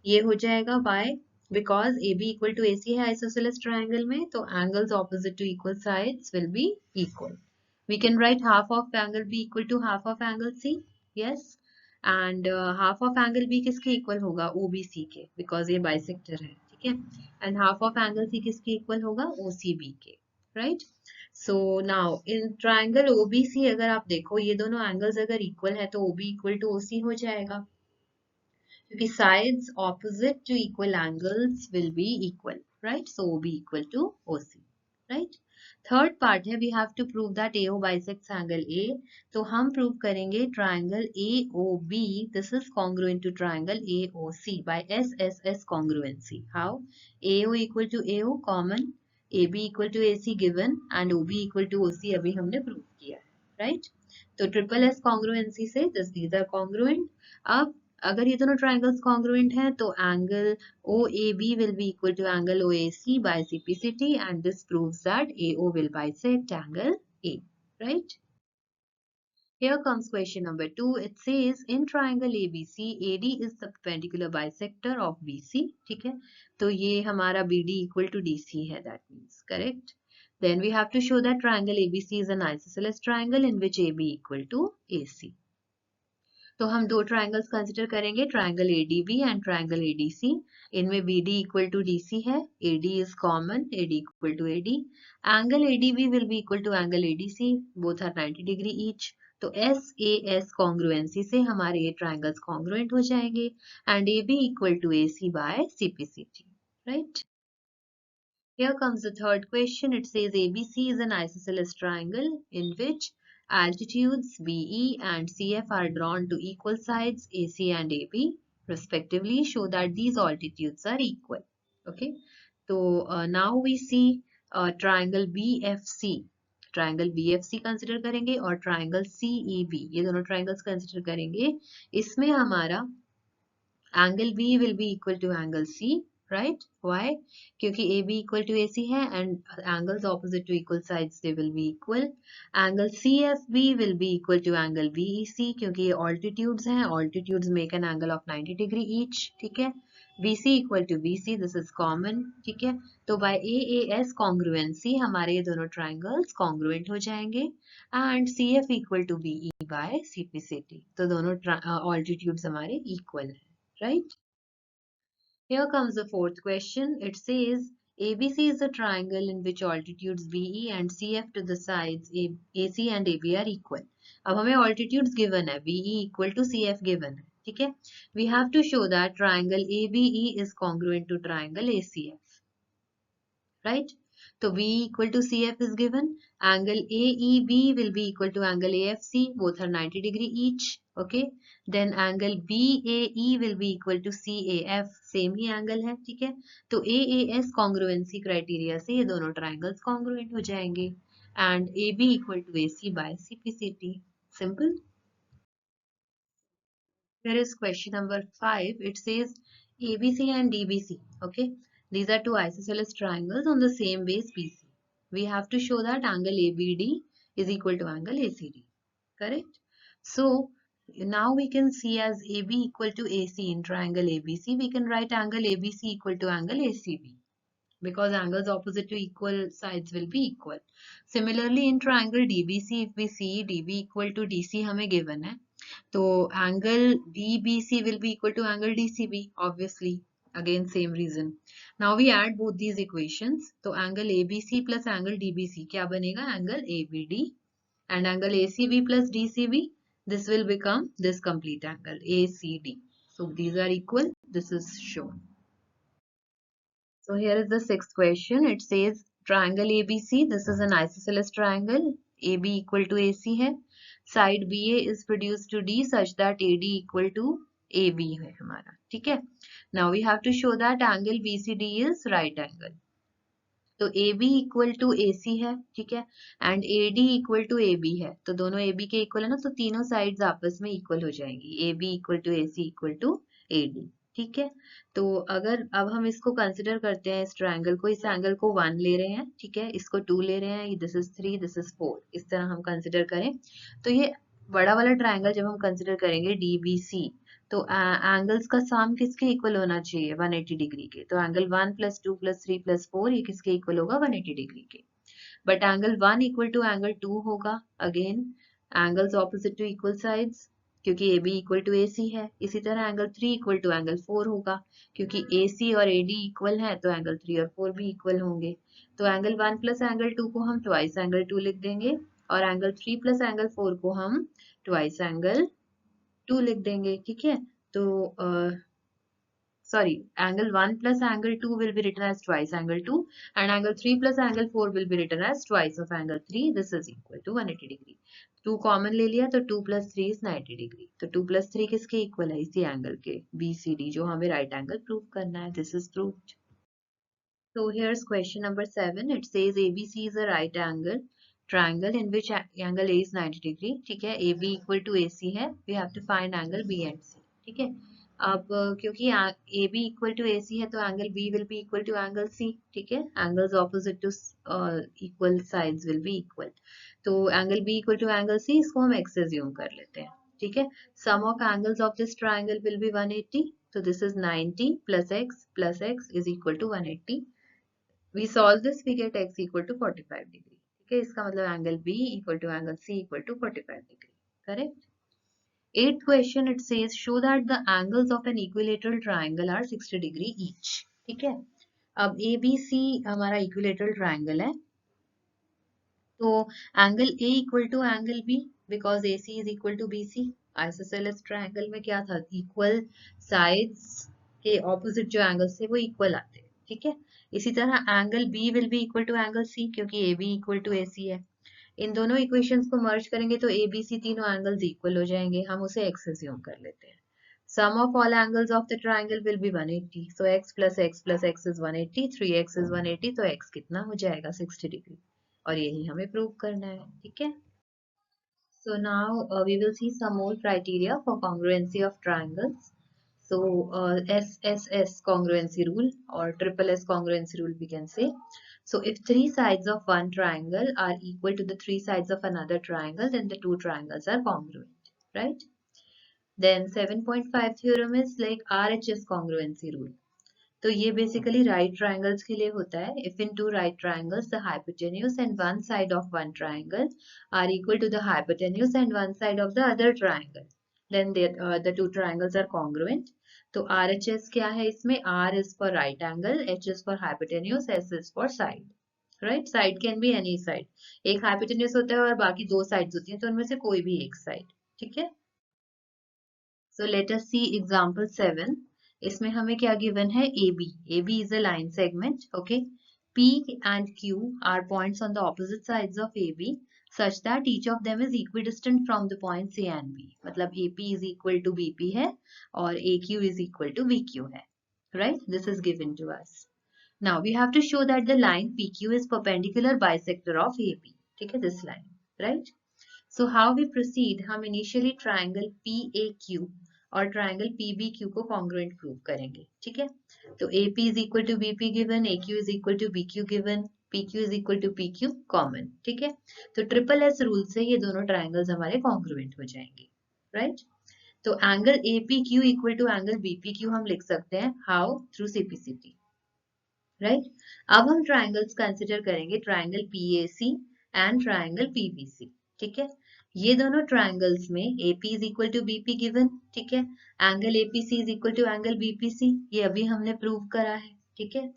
ये हो जाएगा by, because AB equal to AC है isosceles triangle में, तो angles opposite to equal sides will be equal. We can write half of angle B equal to half of angle C, yes, and half of angle B किसके equal होगा, OBC के, because ये bisector है, ठीक है, and half of angle C किसके equal होगा, OCB के, right? So now in triangle OBC अगर आप देखो ये दोनों angles अगर equal है तो OB equal to OC हो जाएगा, क्योंकि sides opposite to equal angles will be equal, right? So OB equal to OC, right? Third part है, we have to prove that AO bisects angle A. तो हम prove करेंगे triangle AOB, this is congruent to triangle AOC by SSS congruency. How? AO equal to AO common, AB equal to AC given and OB equal to OC अभी हमने prove किया है, right? तो triple S congruency से these are congruent. अब अगर ये दोनों ट्राइंगल्स कॉन्ग्रुएंट हैं तो angle OAB will be equal to angle OAC by CPCT and this proves that AO will bisect angle A, right? Here comes question number 2. It says in triangle ABC, AD is the perpendicular bisector of BC, ठीक है, तो ये हमारा BD equal to DC है, that means correct. Then we have to show that triangle ABC is an isosceles triangle in which AB equal to AC. तो हम दो triangles consider करेंगे, triangle ADB and triangle ADC। इनमें BD equal to DC है, AD is common, AD equal to AD, angle ADB will be equal to angle ADC, both are 90 degree each. तो SAS congruency से हमारे ये triangles congruent हो जाएंगे and AB equal to AC by CPCT, right? Here comes the third question. It says ABC is an isosceles triangle in which altitudes BE and CF are drawn to equal sides AC and AB respectively. Show that these altitudes are equal. Okay. So now we see triangle BFC. Triangle BFC consider करेंगे और triangle CEB, ये दोनों triangles consider करेंगे। इसमें हमारा angle B will be equal to angle C, right? Why? क्योंकि AB equal to AC है and angles opposite to equal sides they will be equal. Angle CFB will be equal to angle BEC क्योंकि ये altitudes हैं, altitudes make an angle of 90 degree each, ठीक है? BC equal to BC, this is common, ठीक है? तो by AAS congruency हमारे ये दोनों triangles congruent हो जाएंगे and CF equal to BE by CPCT, तो दोनों altitudes हमारे equal हैं, right? Here comes the fourth question. It says ABC is a triangle in which altitudes BE and CF to the sides AC and AB are equal. अब हमें altitudes given है, BE equal to CF given है, ठीक है? We have to show that triangle ABE is congruent to triangle ACF, right? So B equal to CF is given. Angle AEB will be equal to angle AFC. Both are 90 degree each. Okay. Then angle BAE will be equal to CAF. Same he angle है, ठीक है? तो AAS congruency criteria से ये दोनों triangles congruent हो जाएंगे. and AB equal to AC by CPCT. Simple. Here is question number 5. It says ABC and DBC. Okay, these are two isosceles triangles on the same base BC. We have to show that angle ABD is equal to angle ACD. Correct? So now we can see as AB equal to AC in triangle ABC, we can write angle ABC equal to angle ACB, because angles opposite to equal sides will be equal. Similarly, in triangle DBC, if we see DB equal to DC हमें given है, so angle DBC will be equal to angle DCB, obviously. Again, same reason. Now we add both these equations. So angle ABC plus angle DBC क्या बनेगा? Angle ABD, and angle ACB plus DCB. This will become this complete angle ACD. So these are equal. This is shown. So here is the sixth question. It says triangle ABC. This is an isosceles triangle. AB equal to AC है. Side BA is produced to D such that AD equal to AB है हमारा. ठीक है. Now we have to show that angle BCD is right angle. तो AB equal to AC है, ठीक है, and AD equal to AB है, तो दोनों AB के इक्वल है ना, तो तीनों साइड्स आपस में इक्वल हो जाएंगी. AB equal to AC equal to AD. ठीक है, तो अगर अब हम इसको कंसिडर करते हैं, इस ट्रायंगल को, इस एंगल को 1 ले रहे हैं, ठीक है, इसको 2 ले रहे हैं, दिस इज 3, दिस इज 4, इस तरह हम कंसिडर करें, तो ये बड़ा वाला ट्रायंगल जब हम कंसिडर करेंगे DBC, तो एंगल्स का सम किसके इक्वल होना चाहिए? 180 डिग्री के. तो एंगल 1 प्लस 2 प्लस 3 प्लस 4 ये किसके इक्वल होगा? 180 डिग्री के. But angle 1 equal to angle 2 होगा. Again angles opposite to equal sides, क्योंकि AB इक्वल टू AC है. इसी तरह एंगल 3 इक्वल टू एंगल 4 होगा, क्योंकि AC और AD इक्वल है, तो एंगल 3 और 4 भी इक्वल होंगे. तो एंगल 1 प्लस एंगल 2 को हम ट्वाइस एंगल 2 लिख देंगे, और एंगल 3 प्लस एंगल 4 को हम ट्वाइस एंगल 2 लिख देंगे. ठीक है, तो sorry, angle 1 plus angle 2 will be written as twice angle 2, and angle 3 plus angle 4 will be written as twice of angle 3. This is equal to 180 degree. 2 common ले लिया तो 2 plus 3 is 90 degree. तो 2 plus 3 किसके equal है? इसी angle के, BCD, जो हमें राइट एंगल प्रूव करना है. This is proved. So here's question number 7. It says ABC is a right angle triangle in which angle A is 90 degree. ठीक है, AB equal to AC है. We have to find angle B and C. ठीक है, अब क्योंकि AB equal to AC है, तो angle B will be equal to angle C. ठीक है, angles opposite to equal sides will be equal. तो angle B equal to angle C, इसको हम X assume कर लेते हैं. ठीक है, sum of angles of this triangle will be 180. So this is 90 plus X is equal to 180. We solve this, we get X equal to 45 degree. ठीक है, इसका मतलब angle B equal to angle C equal to 45 degree. Correct? Eighth question, it says show that the angles of an equilateral triangle are 60 degree each. ठीक है, अब ABC हमारा equilateral triangle है, तो angle A equal to angle B, because AC is equal to BC. Isosceles triangle में क्या था? Equal sides के opposite जो angles थे वो equal आते हैं. ठीक है, इसी तरह angle B will be equal to angle C, क्योंकि AB equal to AC है. इन दोनों इक्वेशंस को मर्ज करेंगे तो ABC तीनों एंगल्स इक्वल हो जाएंगे. हम उसे X assume कर लेते हैं. Sum of all angles of the triangle will be 180. So X plus X is 180. 3X is 180. तो X कितना हो जाएगा? 60 डिग्री. और यही हमें प्रूव करना है. ठीक है, so now we will see some more criteria for congruency of triangles. So SSS congruency rule, or triple S congruency rule we can say. So if three sides of one triangle are equal to the three sides of another triangle, then the two triangles are congruent, right? Then 7.5 theorem is like RHS congruency rule. तो ये basically right triangles के लिए होता है. If in two right triangles the hypotenuse and one side of one triangle are equal to the hypotenuse and one side of the other triangle, then the two triangles are congruent. तो RHS क्या है इसमें? R is for right angle, H is for hypotenuse, S is for side. Right, side can be any side. एक hypotenuse होता है और बाकी दो साइड्स होती हैं, तो उनमें से कोई भी एक साइड. ठीक है, so let us see example 7. इसमें हमें क्या गिवन है? AB. AB is a line segment. Okay. P and Q are points on the opposite sides of AB such that each of them is equidistant from the points A and B. मतलब AP is equal to BP है और AQ is equal to VQ है. Right? This is given to us. Now we have to show that the line PQ is perpendicular bisector of AB. ठीक है, this line, right. So how we proceed, हम initially triangle PAQ और triangle PBQ को congruent prove करेंगे, ठीक है। तो AP is equal to BP given, AQ is equal to BQ given, PQ is equal to PQ common, ठीक है। तो ट्रिपल एस रूल से ये दोनों ट्राइंगल्स हमारे कॉन्ग्रुएंट हो जाएंगे, राइट। तो angle APQ equal to angle BPQ हम लिख सकते हैं, हाउ, थ्रू CPCT, राइट। अब हम ट्राइंगल्स कंसिडर करेंगे, triangle PAC and triangle PBC, ठीक है। ये दोनों ट्राइंगल्स में AP is equal to BP given, ठीक है। Angle APC is equal to angle BPC, ये अभी हमने प्रूव करा है, ठीक है।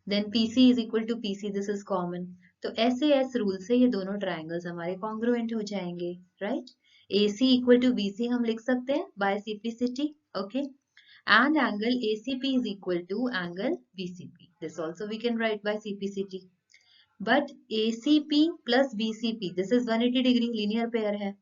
Then PC is equal to PC, this is common. तो SAS रूल से ये दोनों ट्राइंगल्स हमारे कॉन्ग्रुएंट हो जाएंगे, right. AC equal to BC हम लिख सकते हैं bye CPCT, okay. And angle ACP is equal to angle BCP. This also we can write by CPCT. But ACP plus BCP, this is 180 degree linear pair है,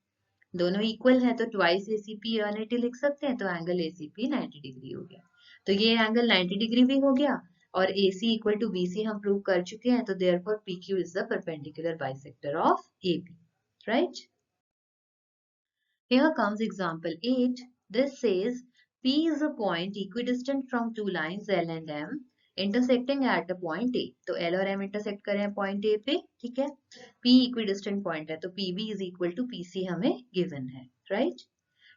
दोनों equal है, तो twice ACP 180 लिख सकते हैं, तो एंगल ACP 90 डिग्री हो गया। तो ये एंगल 90 डिग्री भी हो गया, और AC इक्वल टू BC हम प्रूव कर चुके हैं, तो therefore PQ is the perpendicular bisector of AB, right? Here comes example 8. This says P is a point equidistant from two lines L and M intersecting at a point A. तो L और M intersect करें point A पे, ठीक है। P equidistant point है, तो PB is equal to PC हमें given है, right?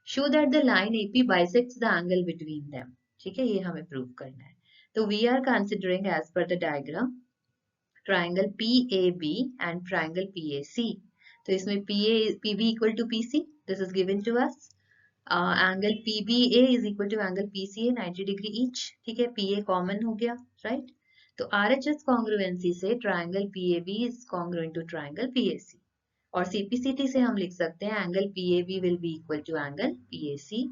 Show that the line AP bisects the angle between them. ठीक है, ये हमें prove करना है। तो we are considering as per the diagram triangle PAB and triangle PAC. तो इसमें PB equal to PC, this is given to us. Angle PBA is equal to angle PCA 90 degree each, ठीक है। PA common हो गया, right. तो RHS congruency से triangle PAB is congruent to triangle PAC, और CPCT से हम लिख सकते हैं angle PAB will be equal to angle PAC।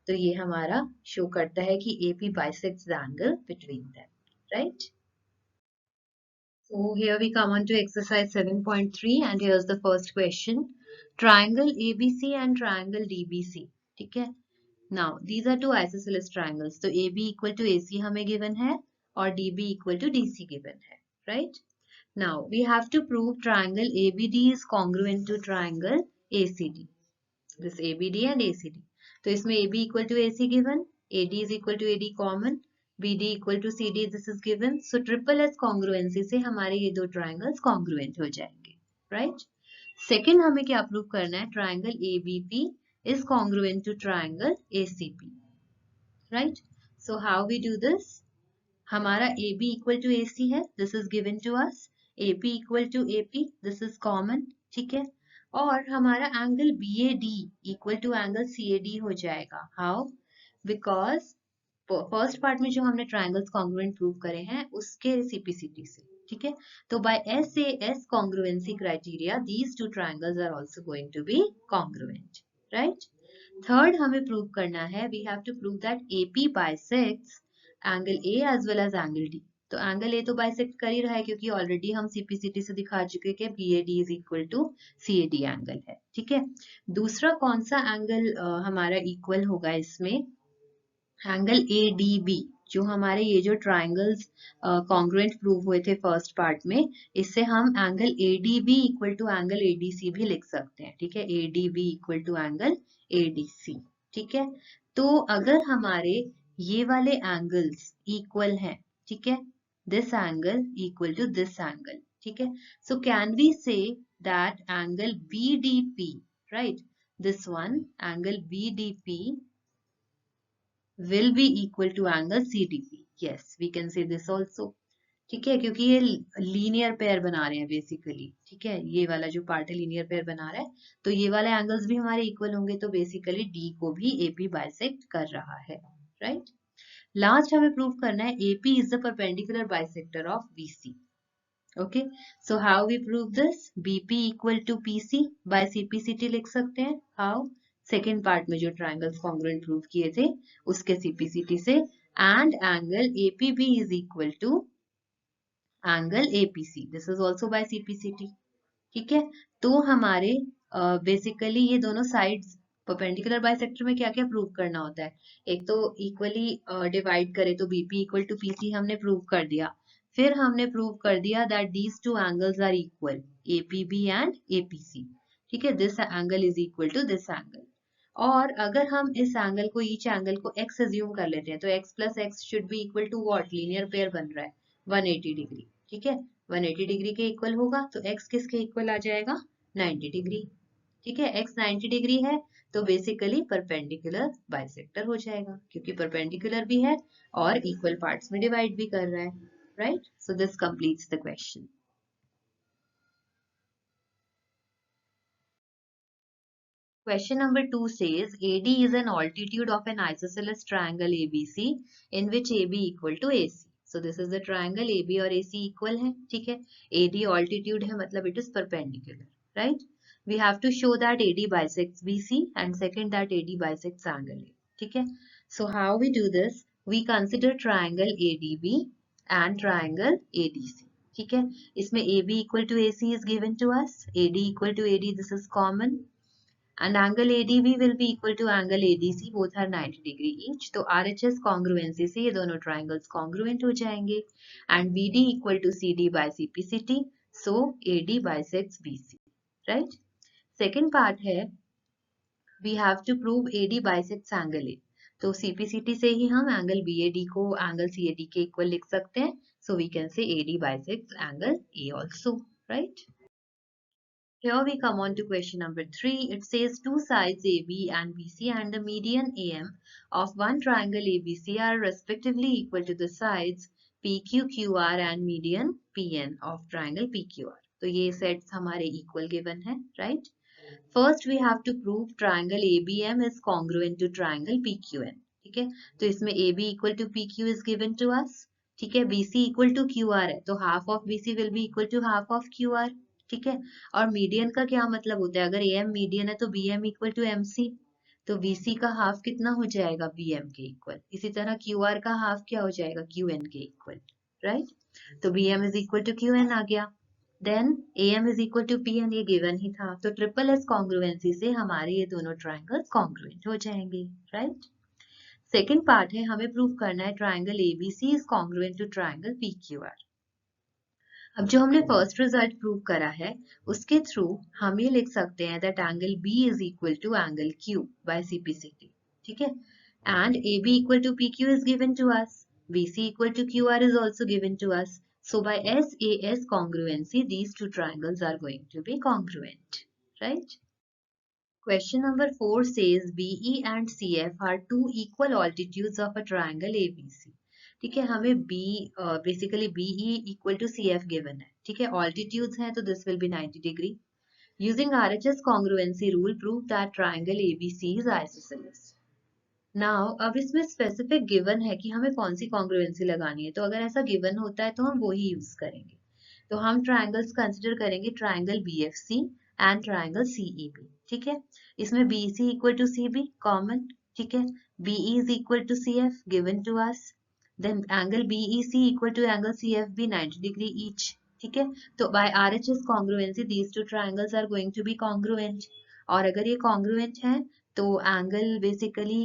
तो ये हमारा शो करता है कि AP bisects the angle between them, right? So here we come on to exercise 7.3 and here's the first question. Triangle ABC and triangle DBC. ठीक है. Now these are two isosceles triangles. So AB equal to AC हमें given है और DB equal to DC given है. Right? Now we have to prove triangle ABD is congruent to triangle ACD. This ABD and ACD. तो इसमें AB equal to AC given, AD is equal to AD common, BD equal to CD, this is given. So triple S congruency से हमारे ये दो triangles congruent हो जाएंगे, right? Second हमें क्या प्रूव करना है, triangle ABP is congruent to triangle ACP, right? So how we do this? हमारा AB equal to AC है, this is given to us. AP equal to AP, this is common, ठीक है। और हमारा angle BAD equal to angle CAD हो जाएगा, how? Because first part में जो हमने ट्राइंगल्स कॉन्ग्रुएंट प्रूव करे हैं उसके CPCT से, ठीक है। तो by SAS congruency criteria these two triangles are also going to be congruent, right. Third हमें प्रूव करना है, we have to prove that AP bisects angle A as well as angle D। तो angle A तो bisect कर ही रहा है क्योंकि ऑलरेडी हम CPCT से दिखा चुके कि BAD is equal to CAD angle है, ठीक है। दूसरा कौन सा एंगल हमारा इक्वल होगा इसमें, एंगल ADB, जो हमारे ये जो ट्राइंगल्स कॉन्ग्रुएंट प्रूव हुए थे फर्स्ट पार्ट में, इससे हम angle ADB equal to angle ADC भी लिख सकते हैं, ठीक है। ADB equal to angle ADC, ठीक है। तो अगर हमारे ये वाले एंगल्स इक्वल हैं, ठीक है, this angle equal to this angle, ठीक है। So can we say that angle BDP, right, this one angle BDP will be equal to angle CDP. Yes, we can say this also. ठीक है, क्योंकि ये linear pair बना रहे हैं basically, ठीक है। ये वाला जो पार्ट है लीनियर पेयर बना रहा है, तो ये वाले एंगल्स भी हमारे इक्वल होंगे, तो बेसिकली D को भी AP बाइसेक्ट कर रहा है, राइट। लास्ट हमें प्रूव करना है AP is the perpendicular bisector of BC। Okay, so how we prove this, BP equal to PC by CPCT लिख सकते हैं, हाउ, सेकेंड पार्ट में जो ट्राइंगल्स कॉन्ग्रुएंट प्रूव किए थे उसके CPCT से, and angle APB is equal to angle APC, this is also by CPCT, ठीक है। तो हमारे बेसिकली ये दोनों साइड्स परपेंडिकुलर बाइसेक्टर में क्या क्या प्रूव करना होता है, एक तो इक्वली डिवाइड करे तो BP इक्वल टू PC हमने प्रूव कर दिया, फिर हमने प्रूव कर दिया that these two angles are equal, APB and APC, ठीक है, this angle is equal to this angle. और अगर हम इस एंगल को, ईच एंगल को x अज्यूम कर लेते हैं, तो x plus x should be equal to what, linear pair बन रहा है 180 डिग्री, ठीक है, 180 डिग्री के इक्वल होगा, तो x किसके इक्वल आ जाएगा, 90 डिग्री, ठीक है, x 90 डिग्री है तो बेसिकली परपेंडिकुलर बाइसेक्टर हो जाएगा, क्योंकि परपेंडिकुलर भी है और इक्वल पार्ट्स में डिवाइड भी कर रहा है, right. So this completes the question. Question number 2 says AD is an altitude of an isosceles triangle ABC in which AB equal to AC. So this is the triangle AB और AC equal है, ठीक है, AD altitude है मतलब it is perpendicular, right? We have to show that AD bisects BC and second that AD bisects angle A, ठीक है. So how we do this? We consider triangle ADB and triangle ADC. ठीक है, इसमें AB equal to AC is given to us, AD equal to AD, this is common. And angle ADB will be equal to angle ADC, both are 90 degree each. तो RHS congruency से ये दोनों triangles congruent हो जाएंगे. And BD equal to CD by CPCT, so AD bisects BC, right? Second part है, we have to prove AD bisects angle A. तो CPCT से ही हम angle BAD को angle CAD के equal लिख सकते हैं. So we can say AD bisects angle A also, right? Here we come on to question number 3. It says two sides AB and BC and the median AM of one triangle ABC are respectively equal to the sides PQQR and median PN of triangle PQR. तो ये sets हमारे equal given है, right? First we have to prove triangle ABM is congruent to triangle PQN. ठीक है, तो इसमें AB equal to PQ is given to us. ठीक है, BC equal to QR है, तो half of BC will be equal to half of QR. ठीक है, और मीडियन का क्या मतलब होता है, अगर AM मीडियन है तो BM इक्वल टू MC, तो BC का हाफ कितना हो जाएगा, BM के इक्वल. इसी तरह QR का हाफ क्या हो जाएगा, QN के इक्वल, राइट. तो BM is equal to QN आ गया. Then AM is equal to PN, ये गिवन ही था, तो ट्रिपल एस कॉन्ग्रुएंसी से हमारे ये दोनों ट्राइंगल्स कॉन्ग्रुएंट हो जाएंगे, राइट. सेकेंड पार्ट है, हमें प्रूव करना है triangle ABC is congruent to triangle PQR. अब जो हमने फर्स्ट रिजल्ट प्रूव करा है उसके थ्रू हम ये लिख सकते हैं that angle B is equal to angle Q by CPCT, ठीक है, and AB equal to PQ is given to us, BC equal to QR is also given to us. So by SAS congruency these two triangles are going to be congruent, right? Question number 4 says BE and CF are two equal altitudes of a triangle ABC. ठीक है, हमें basically BE equal to CF given है, ठीक है, altitudes हैं तो this will be 90 degree. Using RHS congruency rule prove that triangle ABC is isosceles. Now अब इसमें स्पेसिफिक गिवन है कि हमें कौन सी कॉन्ग्रुएंसी लगानी है, तो अगर ऐसा गिवन होता है तो हम वो ही यूज करेंगे. तो हम ट्राइंगल्स कंसिडर करेंगे triangle BFC and triangle CEB, ठीक है, इसमें BC equal to CB common, ठीक है, BE is equal to CF given to us, then angle BEC equal to angle CFB 90 degree each, ठीक है, तो by RHS congruency these two triangles are going to be congruent. और अगर ये congruent है तो angle basically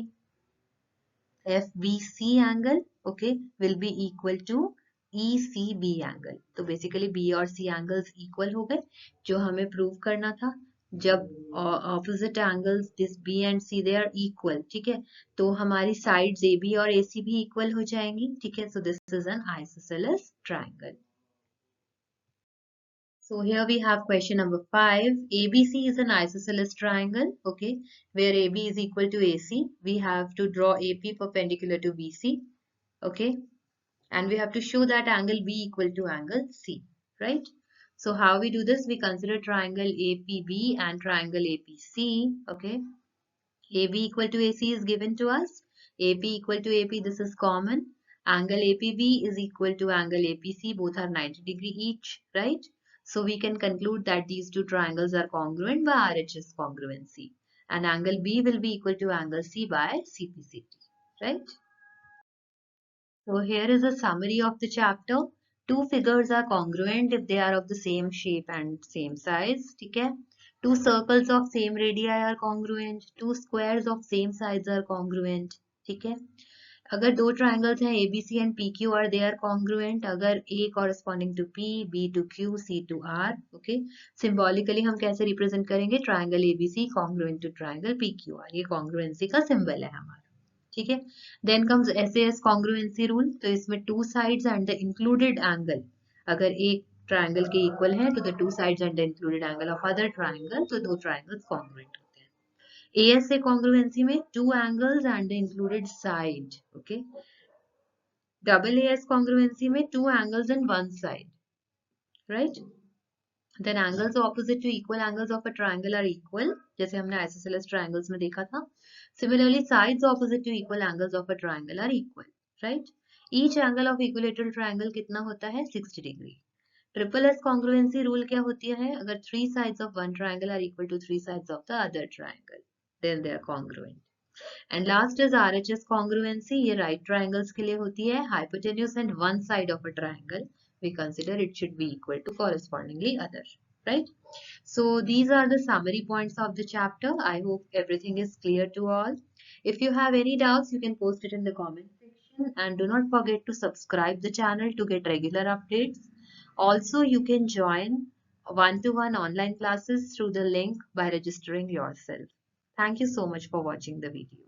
FBC angle okay will be equal to ECB angle. तो basically B और C angles equal हो गए, जो हमें prove करना था. जब opposite angles this B and C they are equal, ठीक है, तो हमारी sides AB और AC भी equal हो जाएंगी, ठीक है. So this is an isosceles triangle. So here we have question number 5. ABC is an isosceles triangle, okay, where AB is equal to AC. We have to draw AP perpendicular to BC, okay, and we have to show that angle B equal to angle C, right? So how we do this? We consider triangle APB and triangle APC, okay. AB equal to AC is given to us. AP equal to AP, this is common. Angle APB is equal to angle APC, both are 90 degree each, right? So we can conclude that these two triangles are congruent by RHS congruency. And angle B will be equal to angle C by CPCT, right? So here is a summary of the chapter. Two figures are congruent if they are of the same shape and same size, ठीक है. Two circles of same radii are congruent. Two squares of same sides are congruent, ठीक है. अगर दो triangles हैं ABC and PQ are they are congruent, अगर A corresponding to P, B to Q, C to R, okay, symbolically हम कैसे represent करेंगे, triangle ABC congruent to triangle PQR, ये कॉन्ग्रुएंसी का सिंबल है हमारा, ठीक है। Then comes SAS congruency rule, तो इसमें two sides and the included angle, अगर एक ट्राइंगल के इक्वल है तो the two sides and the included angle of other triangle, तो दो ट्राइंगल्स कॉन्ग्रुएंट होते हैं। ASA congruency में two angles and the included side, okay. Double AS congruency में two angles and one side, right. Then angles opposite to equal angles of a triangle are equal, जैसे हमने isosceles triangles में देखा था. Similarly, sides opposite to equal angles of a triangle are equal, right. Each angle of equilateral triangle कितना होता है, 60 degree. Triple S congruency rule क्या होती है, अगर three sides of one triangle are equal to three sides of the other triangle, then they are congruent. And last is RHS congruency, ये right triangles के लिए होती है, hypotenuse and one side of a triangle we consider it should be equal to correspondingly other, right. So these are the summary points of the chapter. I hope everything is clear to all. If you have any doubts, you can post it in the comment section, and do not forget to subscribe the channel to get regular updates. Also, you can join one-to-one online classes through the link by registering yourself. Thank you so much for watching the video.